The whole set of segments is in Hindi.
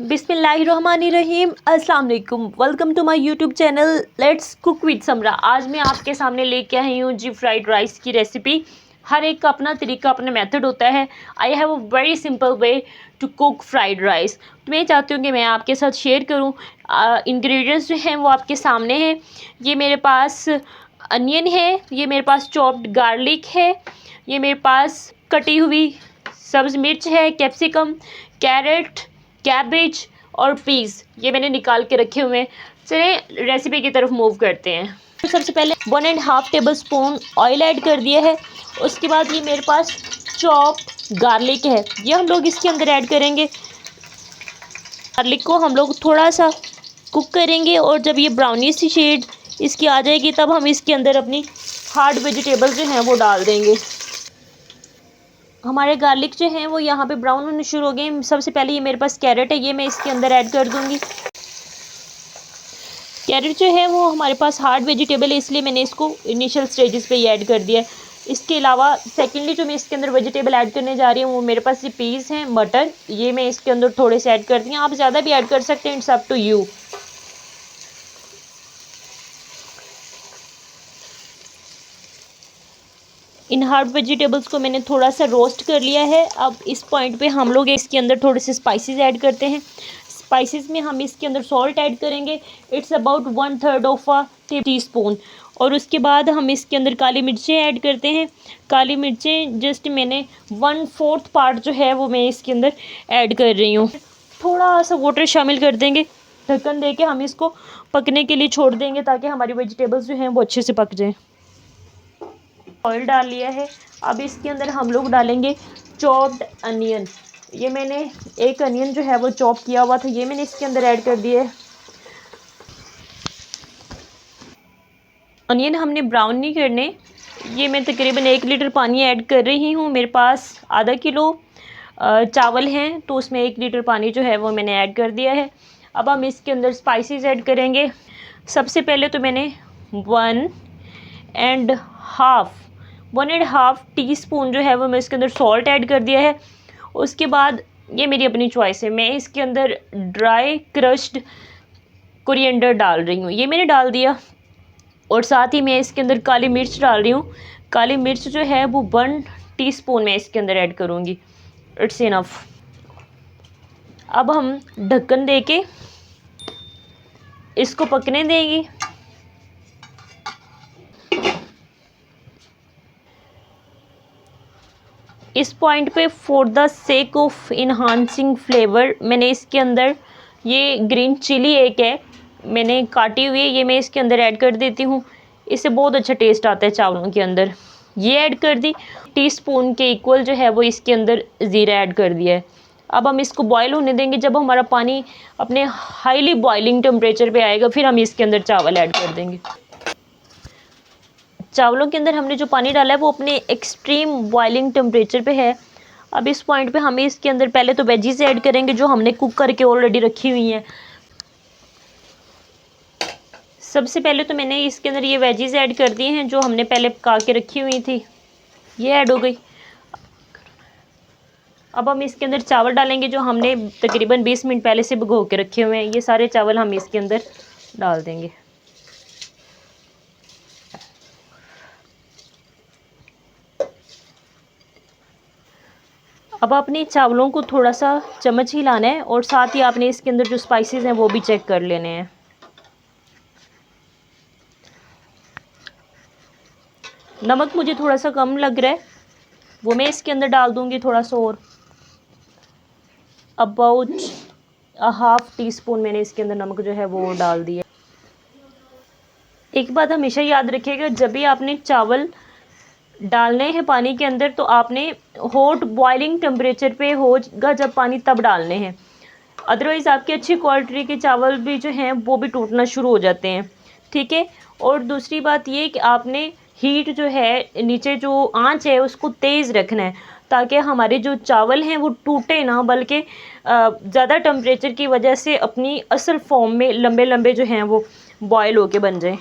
बिस्मिल्लाहिर्रहमानिर्रहीम। अस्सलाम वालेकुम। Welcome to my YouTube channel let's cook with Samra. आज मैं आपके सामने लेके आई हूँ जी फ्राइड राइस की रेसिपी। हर एक का अपना तरीका, अपना मेथड होता है। I have a very simple way to cook fried rice. तो मैं चाहती हूँ कि मैं आपके साथ शेयर करूँ। इंग्रेडिएंट्स जो हैं वो आपके सामने हैं। ये मेरे पास अनियन है, ये मेरे पास चॉप्ड गार्लिक है, ये मेरे पास कटी हुई सब्ज़ मिर्च है, कैप्सिकम, कैरेट, कैबेज और पीस ये मैंने निकाल के रखे हुए हैं। चलिए रेसिपी की तरफ मूव करते हैं। तो सबसे पहले 1.5 टेबल स्पून ऑयल ऐड कर दिया है। उसके बाद ये मेरे पास चॉप गार्लिक है, ये हम लोग इसके अंदर ऐड करेंगे। गार्लिक को हम लोग थोड़ा सा कुक करेंगे और जब ये ब्राउनी सी शेड इसकी आ जाएगी तब हम इसके अंदर अपनी हार्ड वेजिटेबल्स जो हैं वो डाल देंगे। हमारे गार्लिक जो हैं वो यहाँ पे ब्राउन होने शुरू हो गए। सबसे पहले ये मेरे पास कैरेट है, ये मैं इसके अंदर ऐड कर दूँगी। कैरेट जो है वो हमारे पास हार्ड वेजिटेबल है, इसलिए मैंने इसको इनिशियल स्टेजेस पे ही ऐड कर दिया है। इसके अलावा सेकेंडली जो मैं इसके अंदर वेजिटेबल ऐड करने जा रही हूँ वो मेरे पास ये पीस हैं, मटर, ये मैं इसके अंदर थोड़े से ऐड करती हूँ। आप ज़्यादा भी ऐड कर सकते हैं, इट्स अप टू यू। इन हार्ड वेजिटेबल्स को मैंने थोड़ा सा रोस्ट कर लिया है। अब इस पॉइंट पे हम लोग इसके अंदर थोड़े से स्पाइसेस ऐड करते हैं। स्पाइसेस में हम इसके अंदर सॉल्ट ऐड करेंगे, it's about 1/3 of a teaspoon. और उसके बाद हम इसके अंदर काली मिर्चें ऐड करते हैं। काली मिर्चें जस्ट मैंने 1/4 पार्ट जो है वो मैं इसके अंदर ऐड कर रही हूँ। थोड़ा सा वाटर शामिल कर देंगे, ढक्कन दे के हम इसको पकने के लिए छोड़ देंगे ताकि हमारी वेजिटेबल्स जो हैं वो अच्छे से पक जाएँ। ऑयल डाल लिया है। अब इसके अंदर हम लोग डालेंगे चॉप्ड अनियन। ये मैंने एक अनियन जो है वो चॉप किया हुआ था, ये मैंने इसके अंदर ऐड कर दिया है। अनियन हमने ब्राउन नहीं करने। ये मैं तकरीबन 1 लीटर पानी ऐड कर रही हूँ। मेरे पास आधा किलो चावल हैं तो उसमें 1 लीटर पानी जो है वो मैंने ऐड कर दिया है। अब हम इसके अंदर स्पाइसेस ऐड करेंगे। सबसे पहले तो मैंने 1.5 टीस्पून जो है वो मैं इसके अंदर सॉल्ट ऐड कर दिया है। उसके बाद ये मेरी अपनी चॉइस है, मैं इसके अंदर ड्राई क्रश्ड कोरिएंडर डाल रही हूँ, ये मैंने डाल दिया। और साथ ही मैं इसके अंदर काली मिर्च डाल रही हूँ। काली मिर्च जो है वो 1 टीस्पून मैं इसके अंदर ऐड करूँगी, इट्स इनफ। अब हम ढक्कन दे के इसको पकने देंगे। इस पॉइंट पे for the sake of enhancing flavour मैंने इसके अंदर ये ग्रीन चिली एक है मैंने काटी हुई है, ये मैं इसके अंदर ऐड कर देती हूँ। इससे बहुत अच्छा टेस्ट आता है चावलों के अंदर। ये ऐड कर दी। टीस्पून के इक्वल जो है वो इसके अंदर ज़ीरा ऐड कर दिया है। अब हम इसको बॉयल होने देंगे। जब हमारा पानी अपने हाईली बॉइलिंग टेम्परेचर पे आएगा फिर हम इसके अंदर चावल ऐड कर देंगे। चावलों के अंदर हमने जो पानी डाला है वो अपने एक्सट्रीम बॉइलिंग टेम्परेचर पे है। अब इस पॉइंट पे हमें इसके अंदर पहले तो वेजीज ऐड करेंगे जो हमने कुक करके ऑलरेडी रखी हुई हैं। सबसे पहले तो मैंने इसके अंदर ये वेजीज ऐड कर दी हैं जो हमने पहले पका के रखी हुई थी, ये ऐड हो गई। अब हम इसके अंदर चावल डालेंगे जो हमने तकरीबन 20 मिनट पहले से भिगो के रखे हुए हैं। ये सारे चावल हम इसके अंदर डाल देंगे। अब अपने चावलों को थोड़ा सा चम्मच हिलाना है और साथ ही आपने इसके अंदर जो स्पाइसेस हैं वो भी चेक कर लेने हैं। नमक मुझे थोड़ा सा कम लग रहा है, वो मैं इसके अंदर डाल दूंगी थोड़ा सा और। अबाउट 1/2 टीस्पून मैंने इसके अंदर नमक जो है वो डाल दिया। एक बात हमेशा याद रखिएगा, जब भी आपने चावल डालने हैं पानी के अंदर तो आपने हॉट बॉइलिंग टेम्परेचर पे होगा जब पानी तब डालने हैं, अदरवाइज़ आपके अच्छी क्वालिटी के चावल भी जो हैं वो भी टूटना शुरू हो जाते हैं, ठीक है। और दूसरी बात ये कि आपने हीट जो है नीचे जो आंच है उसको तेज़ रखना है ताकि हमारे जो चावल हैं वो टूटे ना, बल्कि ज़्यादा टेम्परेचर की वजह से अपनी असल फॉर्म में लंबे लंबे जो हैं वो बॉयल होके बन जाएं।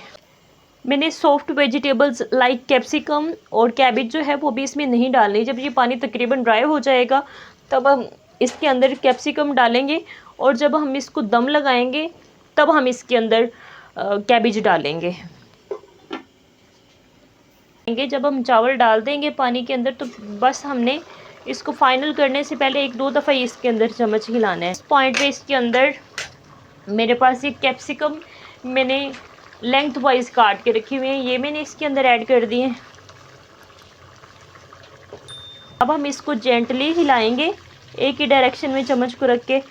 मैंने सॉफ्ट वेजिटेबल्स लाइक कैप्सिकम और कैबेज जो है वो भी इसमें नहीं डालनी। जब ये पानी तकरीबन ड्राई हो जाएगा तब हम इसके अंदर कैप्सिकम डालेंगे और जब हम इसको दम लगाएंगे तब हम इसके अंदर कैबेज डालेंगे। जब हम चावल डाल देंगे पानी के अंदर तो बस हमने इसको फाइनल करने से पहले 1-2 दफ़ा इसके अंदर चम्मच हिलाना है। इस पॉइंट पे इसके अंदर मेरे पास एक कैप्सिकम मैंने लेंथ वाइज काट के रखी हुई है, ये मैंने इसके अंदर ऐड कर दिए। अब हम इसको जेंटली हिलाएंगे एक ही डायरेक्शन में चम्मच को रख के,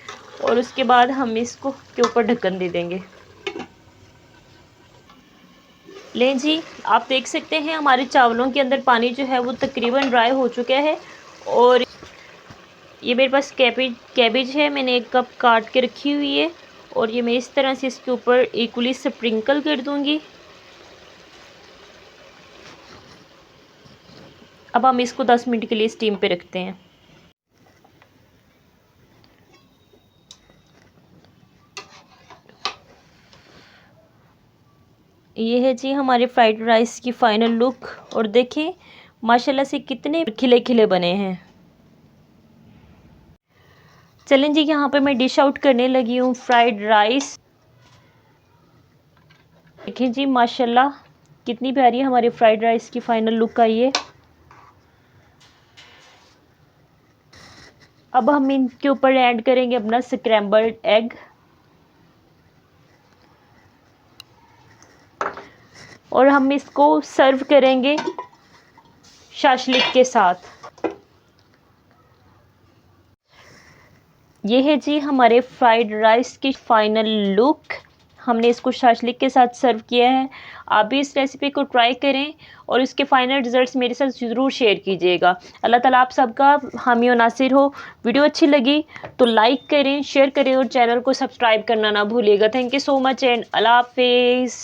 और उसके बाद हम इसको के ऊपर ढक्कन दे देंगे। लें जी, आप देख सकते हैं हमारे चावलों के अंदर पानी जो है वो तकरीबन ड्राई हो चुका है। और ये मेरे पास कैबेज है, मैंने 1 कप काट के रखी हुई है, और ये मैं इस तरह से इसके ऊपर इक्वली स्प्रिंकल कर दूंगी। अब हम इसको 10 मिनट के लिए स्टीम पे रखते हैं। ये है जी हमारे फ्राइड राइस की फाइनल लुक, और देखें माशाल्लाह से कितने खिले खिले बने हैं। चलें जी, यहाँ पे मैं डिश आउट करने लगी हूँ फ्राइड राइस। देखें जी माशाल्लाह कितनी प्यारी हमारी फ्राइड राइस की फाइनल लुक आई है। अब हम इनके ऊपर ऐड करेंगे अपना स्क्रैम्बल्ड एग, और हम इसको सर्व करेंगे शाशलिक के साथ। ये है जी हमारे फ्राइड राइस की फाइनल लुक, हमने इसको शाशलिक के साथ सर्व किया है। आप भी इस रेसिपी को ट्राई करें और इसके फाइनल रिजल्ट्स मेरे साथ ज़रूर शेयर कीजिएगा। अल्लाह ताला आप सबका हामी और नासिर हो। वीडियो अच्छी लगी तो लाइक करें, शेयर करें और चैनल को सब्सक्राइब करना ना भूलिएगा। Thank you so much and अल्लाह हाफिज़।